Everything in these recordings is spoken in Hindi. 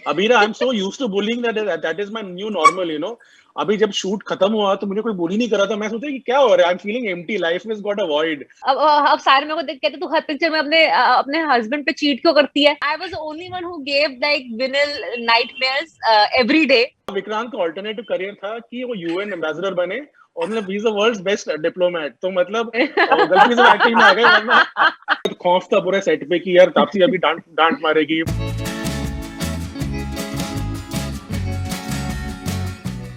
Abira, I am so used to bullying that is my new normal, you know. अभी जब शूट खत्म हुआ तो मुझे कोई बुली नहीं कर रहा था, मैं सोचा कि क्या हो रहा है, I am feeling empty, life is got a void. अब सारे मेरे को देख कहते तू हर पिक्चर में अपने हस्बैंड पे चीट क्यों करती है। I was the only one who gave like Vinil nightmares every day. Vikrant का ऑल्टरनेटिव करियर था कि वो यूएन एम्बेसडर बने, और मतलब he is the world's best diplomat, तो मतलब गलती से एक्टिंग में आ गए, वरना खौफ था पूरे सेट पे कि यार तापसी अभी डांट डांट मारेगी।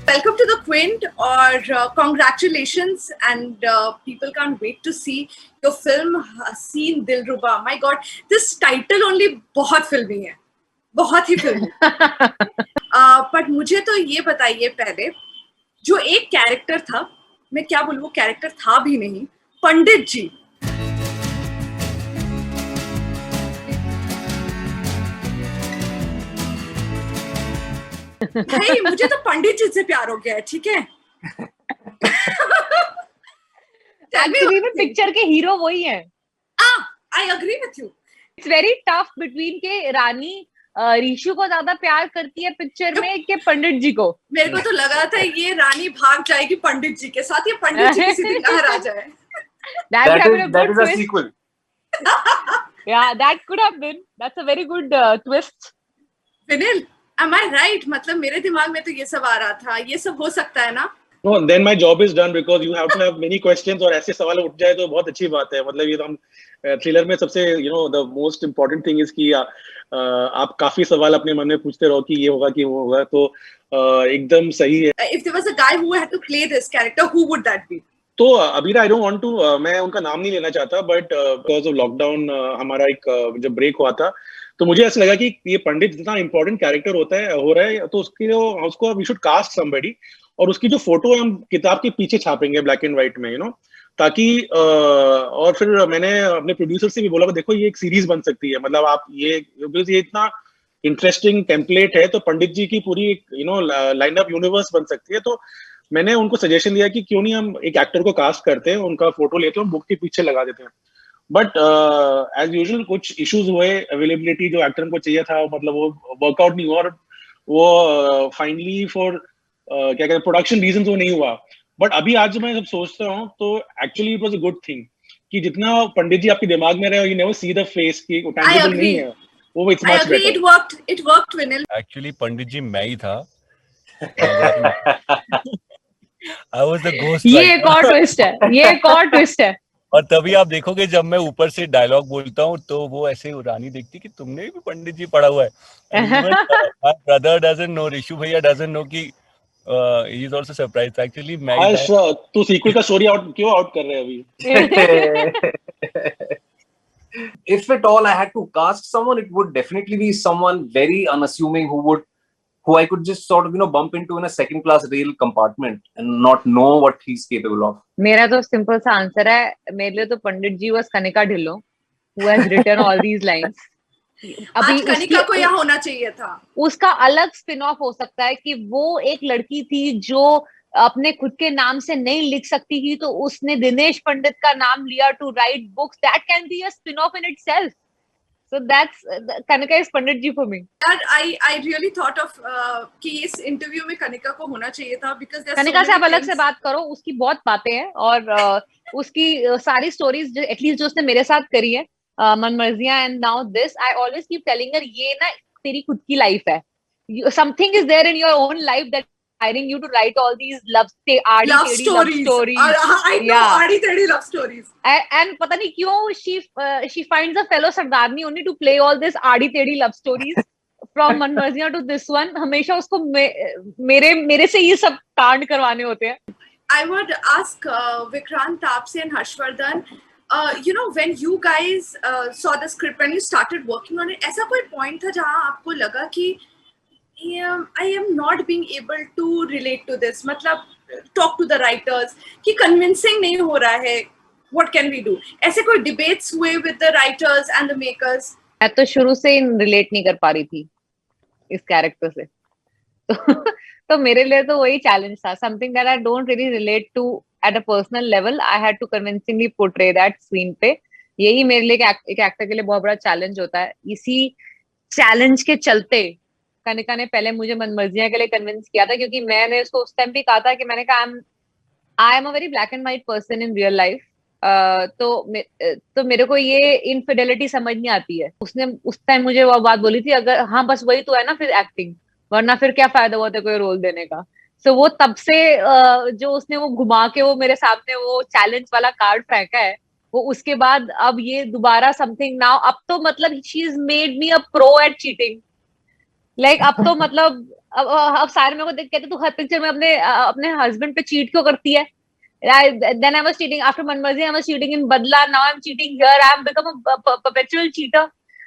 Welcome to the Quint, or congratulations, and people can't wait to see your film Haseen Dilruba. My God, this title only बहुत फिल्मी है, बहुत ही फिल्मी। but मुझे तो ये बताइए पहले, जो एक कैरेक्टर था, मैं क्या बोलूँ, वो कैरेक्टर था भी नहीं, पंडित जी। भाई मुझे तो पंडित जी से प्यार हो गया है, ठीक है। एक्चुअली में पिक्चर के हीरो वही है। I agree with you. It's very tough between के रानी ऋषु को ज्यादा प्यार करती है पिक्चर में कि पंडित जी को। मेरे को तो लगा था ये रानी भाग जाएगी पंडित जी के साथ, ये पंडित जी किसी दिन घर आ जाए। That is a sequel. Yeah, that could have been. That's a very good twist. विनिल, am I right? मतलब मेरे दिमाग में तो ये सब आ रहा था, ये सब हो सकता है ना? No, then my job is done because you have to have many questions, और ऐसे सवाल उठ जाए तो बहुत अच्छी बात है। मतलब ये तो हम थ्रिलर में सबसे the most important thing is कि आप काफी सवाल अपने मन में पूछते रहो कि ये होगा कि वो होगा, तो एकदम सही है। If there was a guy who had to play this character, who would that be? तो Abira, I don't want to, मैं उनका नाम नहीं लेना चाहता, बट बिकॉज ऑफ लॉकडाउन हमारा एक जब ब्रेक हुआ था, तो मुझे ऐसा लगा कि ये पंडित जितना इंपॉर्टेंट कैरेक्टर हो रहा है, तो उसको वी शुड कास्ट समबडी, और उसकी जो फोटो है हम किताब के पीछे छापेंगे ब्लैक एंड व्हाइट में, ताकि और फिर मैंने अपने प्रोड्यूसर से भी बोला कि देखो ये एक सीरीज बन सकती है, मतलब आप ये इतना इंटरेस्टिंग टेम्पलेट है, तो पंडित जी की पूरी लाइनअप यूनिवर्स बन सकती है। तो मैंने उनको सजेशन दिया कि क्यों नहीं हम एक एक्टर को कास्ट करते हैं, उनका फोटो लेते हैं, बुक के पीछे लगा देते हैं। बट एज यूजुअल कुछ इश्यूज हुए, अवेलेबिलिटी जो एक्टर को चाहिए था, मतलब वो वर्कआउट नहीं हुआ, और वो फाइनली फॉर क्या कहते हैं प्रोडक्शन रीजंस वो नहीं हुआ। बट अभी आज मैं जब सोचता हूँ तो actually it was a good thing कि जितना पंडित जी आपके दिमाग में रहे, you never see the face की टेंजिबल नहीं है वो, it's much better. It worked Vinil. Actually Pandit ji मैं ही था। I was the ghost. ये एक और ट्विस्ट है, ये एक और ट्विस्ट है। और तभी आप देखोगे जब मैं ऊपर से डायलॉग बोलता हूँ तो वो ऐसे रानी देखती कि तुमने भी पंडित जी पढ़ा हुआ है। My brother doesn't know, Rishu भैया doesn't know कि he is also surprised. Actually मैं तू सीक्वल का स्टोरी क्यों आउट कर रहे हैं अभी? If at all I had to cast someone, it would definitely be someone very unassuming who I could just sort of bump into in a second class rail compartment and not know what he's capable of. मेरा तो सिंपल सा आंसर है, मेरे लिए तो पंडित जी was Kanika Dhillon who has written all these lines. आज कनिका को यहाँ होना चाहिए था। उसका अलग स्पिन ऑफ हो सकता है कि वो एक लड़की थी जो अपने खुद के नाम से नहीं लिख सकती थी, तो उसने दिनेश पंडित का नाम लिया to write books. That can be a spin off in itself. So that's Kanika is Pandit ji for me. I really thought of कि इस इंटरव्यू में कनिका को होना चाहिए था, because कनिका से आप अलग से बात करो, उसकी बहुत बातें हैं, और उसकी सारी स्टोरीज एटलीस्ट जो उसने मेरे साथ करी है, Manmarziyaan and now this, I always keep telling her ये ना तेरी खुद की लाइफ है, something is there in your own life that hiring you to write all these love stories. I know aadi tedi love stories. And pata nahi kyun she finds a fellow sardarni only to play all this aadi tedi love stories from Manmarziyan to this one. हमेशा उसको मेरे से ये सब कांड करवाने होते हैं. I would ask Vikrant, Taapsee and Harshvardhan, when you guys saw the script, when you started working on it, ऐसा कोई point था जहाँ आपको लगा कि I am not being able to relate to this, मतलब talk to the writers कि convincing नहीं हो रहा है, what can we do? ऐसे कोई debates हुए with the writers and the makers? मैं तो शुरू से relate नहीं कर पा रही थी इस कैरेक्टर से, तो मेरे लिए तो वही चैलेंज था, something that I don't really relate to at a personal level. I had to convincingly portray that screen पे. यही मेरे लिए एक एक्टर के लिए बहुत बड़ा चैलेंज होता है. इसी चैलेंज के चलते कनिका ने पहले मुझे मनमर्जियां के लिए कन्विंस किया था, क्योंकि मैंने उसको उस टाइम भी कहा था कि मैंने कहा I am a very black and white person in real life, तो मेरे को ये इनफिडेलिटी समझ नहीं आती है। उसने उस टाइम मुझे वो बात बोली थी, अगर हाँ बस वही तो है ना फिर एक्टिंग, वरना फिर क्या फायदा हुआ था कोई रोल देने का। सो वो तब से जो उसने वो घुमा के वो मेरे सामने वो चैलेंज वाला कार्ड फेंका है, वो उसके बाद अब ये दोबारा समथिंग नाउ, अब तो मतलब she is made me a pro at cheating. Like अब तो मतलब अब सारे मेरे को देख कहते तू हर पिक्चर में अपने हस्बैंड पे चीट क्यों करती है। Then I was cheating after Manmarzi. I was cheating in Badla. Now I'm cheating here. I have become a perpetual cheater.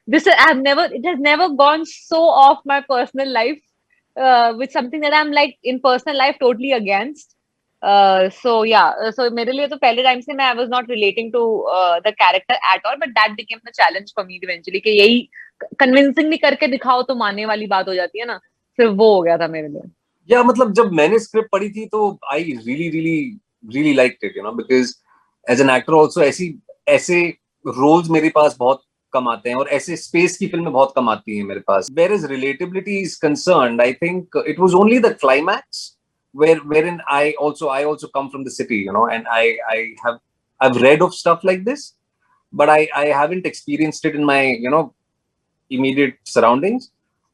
It has never gone so off my personal life with something that I'm like in personal life totally against. So yeah, so मेरे लिए तो पहले टाइम से मैं I was not relating to the character at all, but that became the challenge for me eventually कि यही convincingly करके दिखाओ तो मानने वाली बात हो जाती है ना, फिर वो हो गया था मेरे लिए। या मतलब जब मैंने स्क्रिप्ट पढ़ी थी तो I really liked it, you know, because as an actor also ऐसे रोल्स मेरे पास बहुत कम आते हैं और ऐसे स्पेस की फिल्में बहुत कम आती हैं मेरे पास. Whereas relatability is concerned, I think it was only the climax wherein I also come from the city, you know, and I've read of stuff like this, but I haven't experienced it in my, you know, immediate surroundings.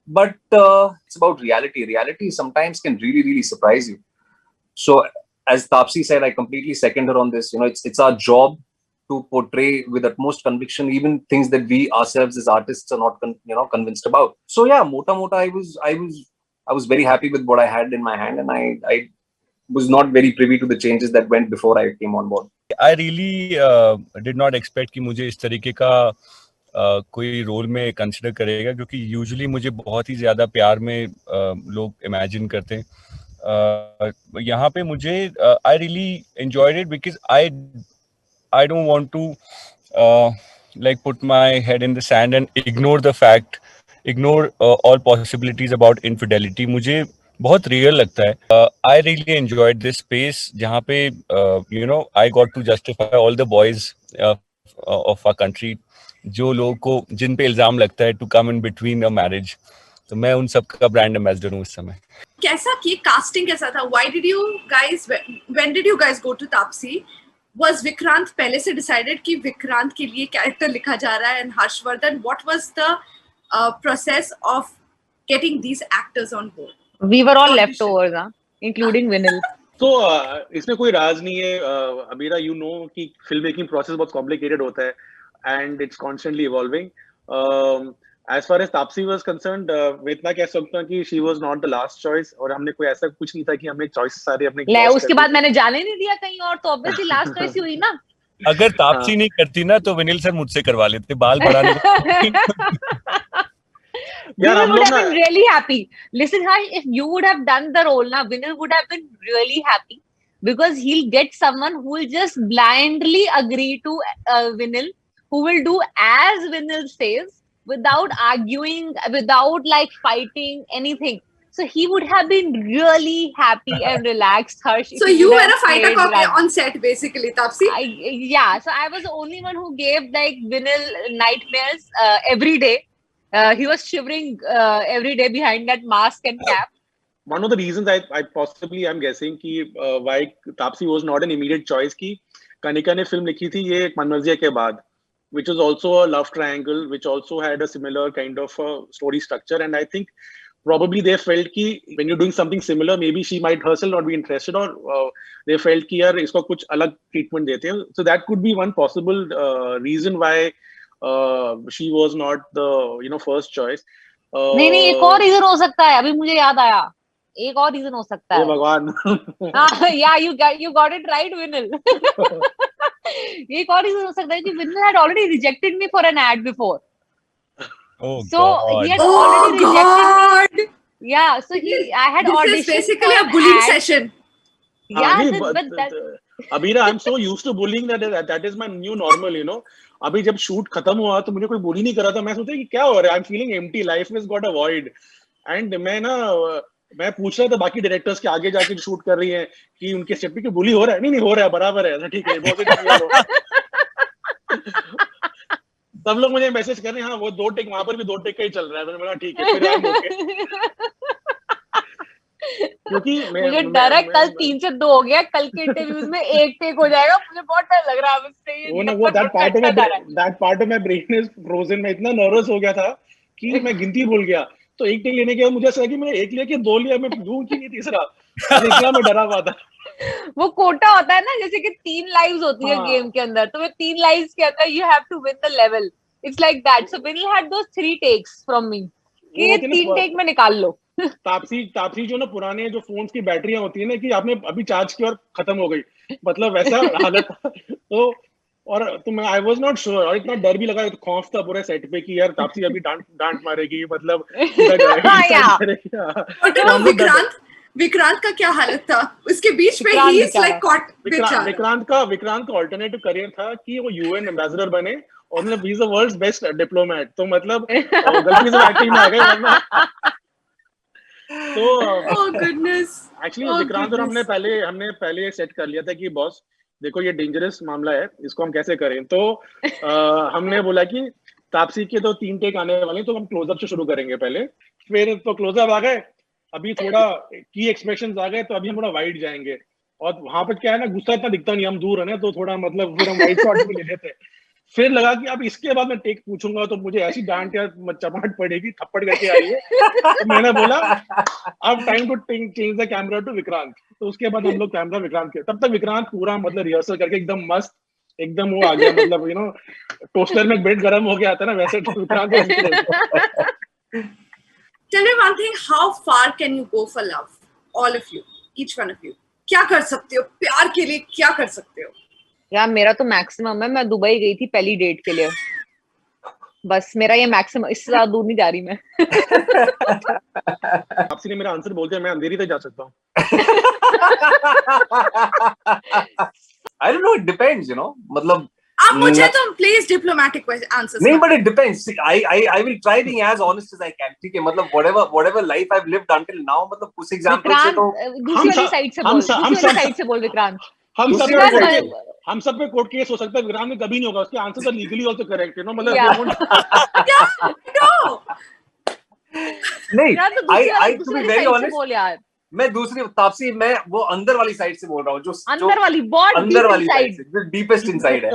But it's about reality. Reality sometimes can really surprise you. So as Taapsee said, I completely second her on this. You know, it's our job to portray with utmost conviction even things that we ourselves as artists are not convinced about. So yeah, mota I was very happy with what I had in my hand, and I was not very privy to the changes that went before I came on board. I really did not expect कि मुझे इस तरीके का कोई रोल में कंसिडर करेगा, क्योंकि यूजुअली मुझे बहुत ही ज्यादा प्यार में लोग इमेजिन करते हैं. यहाँ पे मुझे I really enjoyed it because I don't want to like put my head in the sand and ignore all possibilities about infidelity. मुझे बहुत रियल लगता है. I really enjoyed this space जहाँ पे you know I got to justify all the boys of our country जो लोगों को जिन पे इल्जाम लगता है to come in between a marriage. तो मैं उन सब का ब्रांड एम्बेसडर हूँ इस समय. कैसा कि कास्टिंग कैसा था? Why did you guys, when did you guys go to Taapsee? Was Vikrant पहले से decided कि विक्रांत के लिए कैरेक्टर लिखा जा रहा है, and Harshvardhan, what was the process of getting these actors on board? We were all leftovers, including Vinil. तो इसमें कोई राज नहीं है. अबीरा, you know कि फिल्म मेकिंग प्रोसेस बहुत कॉम्प्लिकेटेड होता है and it's constantly evolving. As far as Taapsee was concerned, मैं इतना कह सकता हूँ कि she was not the last choice, और हमने कोई ऐसा कुछ नहीं था कि हमने चॉइस सारे अपने ले उसके बाद मैंने जाने नहीं दिया कहीं और, तो ऑब्वियसली लास्ट चॉइस ही हुई ना. अगर तापसी नहीं करती ना तो विनिल सर मुझसे करवा लेते बाल बढ़ाने. Vinil would have been really happy. Listen, Harsh, if you would have done the role now, Vinil would have been really happy because he'll get someone who will just blindly agree to Vinil, who will do as Vinil says without arguing, without like fighting anything. So he would have been really happy and relaxed, Harsh. So you were a fighter copy on set, basically, Taapsee? Yeah, so I was the only one who gave like Vinil nightmares every day. He was shivering every day behind that mask and cap. One of the reasons I possibly I'm guessing कि why Taapsee was not an immediate choice कि कनिका ने फिल्म लिखी थी ये मनमर्जिया के बाद, which was also a love triangle, which also had a similar kind of story structure, and I think probably they felt कि when you're doing something similar, maybe she might herself not be interested, or they felt कि यार इसको कुछ अलग treatment देते हैं. So that could be one possible reason why she was not the first choice. नहीं एक और रीजन हो सकता है, अभी मुझे याद आया. एक और रीजन हो सकता है. भगवान. Yeah, you got it right, Vinil. एक और रीजन हो सकता है कि Vinil had already rejected me for an ad before. Oh, so God. he had already rejected me. Yeah, so I had auditioned. This is basically a bullying session. Yeah, but Abira, I'm so used to bullying that is my new normal, अभी जब शूट खत्म हुआ तो मुझे कोई बुली नहीं कर रहा था. मैं सोचा कि क्या हो रहा है, I am feeling empty, life में गॉट अ वॉइड. एंड मैं पूछ रहा था बाकी डायरेक्टर्स के आगे जाके शूट कर रही हैं कि उनके सेट पे बुली हो रहा है. नहीं हो रहा है, बराबर है, ठीक है. सब लोग मुझे मैसेज कर रहे हैं, हाँ वो 2 टेक वहां पर भी 2 टेक का ही चल रहा है। मैंने बोला ठीक है, फिर आई एम ओके। क्योंकि मुझे डर है कल 3 से 2 हो गया, कल के इंटरव्यूज में 1 टेक हो जाएगा, मुझे बहुत डर लग रहा है मुझसे। वो ना वो that part of my brain is frozen. मैं इतना नर्वस हो गया था कि मैं गिनती भूल गया। तो 1 टेक लेने के बाद मुझे ऐसा लगा कि मैंने 1 लिया कि 2 लिया, मैं दूं कि नहीं तीसरा। इतना मैं डरा हुआ था। वो कोटा होता है ना, जैसे कि 3 लाइव्स होती है गेम के अंदर, तो मैं 3 लाइव्स के अंदर you have to win the level. It's like that. So Vinil had those 3 takes from me कि ये 3 टेक में निकाल लो। तापसी जो ना पुराने जो फोन्स की बैटरियां होती है ना, कि आपने अभी चार्ज की और खत्म हो गई, मतलब वैसा हालत था। तो मैं आई वाज नॉट श्योर, और इतना डर भी लगा, खौफ था पूरे सेट पे कि यार तापसी अभी डांट मारेगी, मतलब विक्रांत का क्या हालत था उसके बीच में? He is like caught. Vikrant का अल्टरनेटिव करियर था कि वो यूएन एम्बेसडर बने, और मतलब he is the world's best diplomat. तो मतलब गलती से एक्टिंग में आ गए वरना। तो एक्चुअली विक्रांत और हमने पहले सेट कर लिया था कि बॉस देखो ये डेंजरस मामला है, इसको हम कैसे करें। तो हमने बोला कि तापसी के तो 3 टेक आने वाले हैं, तो हम क्लोजअप से शुरू करेंगे पहले। फिर तो क्लोजअप आ गए, अभी थोड़ा की एक्सप्रेशंस आ गए, तो अभी हम थोड़ा वाइड जाएंगे। और वहां पर क्या है ना, गुस्सा इतना दिखता नहीं, हम दूर है ना, तो थोड़ा मतलब फिर हम वाइड शॉट भी ले लेते हैं। फिर लगा कि अब इसके बाद मैं टेक पूछूंगा तो मुझे ऐसी डांट या चपाट पड़ेगी, थप्पड़ करके आई है। तो मैंने बोला अब time to change the camera to Vikrant. तो उसके बाद हम लोग कैमरा विक्रांत के, तब तक विक्रांत पूरा मतलब रिहर्सल करके एकदम मस्त, एकदम वो आ गया, मतलब यू नो टोस्टर में ब्रेड गर्म हो गया था ना, वैसे Vikrant. Tell me one thing, how far can you go for love? All of you, each one of you. क्या कर सकते हो प्यार के लिए, क्या कर सकते हो? यार मेरा तो मैक्सिमम है, मैं दुबई गई थी पहली डेट के लिए, बस मेरा ये मैक्सिमम, इससे ज्यादा दूर नहीं जा रही मैं। आपसी ने मेरा आंसर बोल दिया, मैं अंधेरी तक जा सकता हूँ। I don't know, it depends, you know, मतलब आप मुझे तो प्लीज डिप्लोमेटिक आंसर्स। नहीं, but it depends. I will try being as honest as I can. ठीक है, मतलब whatever life I've lived until now, मतलब उस एग्जांपल से तो दूसरी वाली साइड से बोल, दूसरी वाली साइड से बोल विक्रांत। हम सब पे कोर्ट केस हो सकता है, विक्रांत में कभी नहीं होगा, उसके आंसर तो लीगली आल्सो करेक्ट है ना, मतलब नहीं, I to be very honest, बोल यार, मैं दूसरी तापसी, मैं वो अंदर वाली साइड से बोल रहा हूँ, जो अंदर वाली, बहुत अंदर वाली साइड से, जो डीपेस्ट इनसाइड है।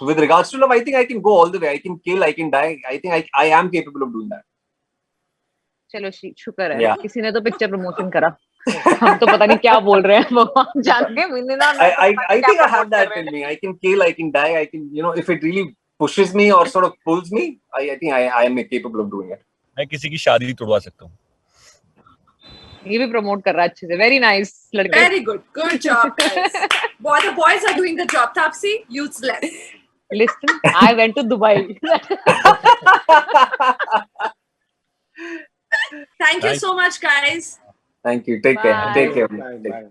With regards to love, I think I can go all the way. I can kill, I can die. I think I am capable of doing that. चलो शुक्र है, किसी ने तो पिक्चर प्रमोशन करा। हम तो पता नहीं क्या बोल रहे हैं, भगवान जाने। I think I have that in me. I can kill, I can die, I can, you know, if it really pushes me or sort of pulls me, I think I am capable of doing it. मैं किसी की शादी तोड़वा सकता हूँ। ये भी प्रमोट कर रहा है अच्छे से, वेरी नाइस लड़के। Very good, good job guys. The boys are doing the job. Taapsee, useless. Listen, I went to Dubai. Thank you so much, guys. Thank you. Take care. Take care. Bye.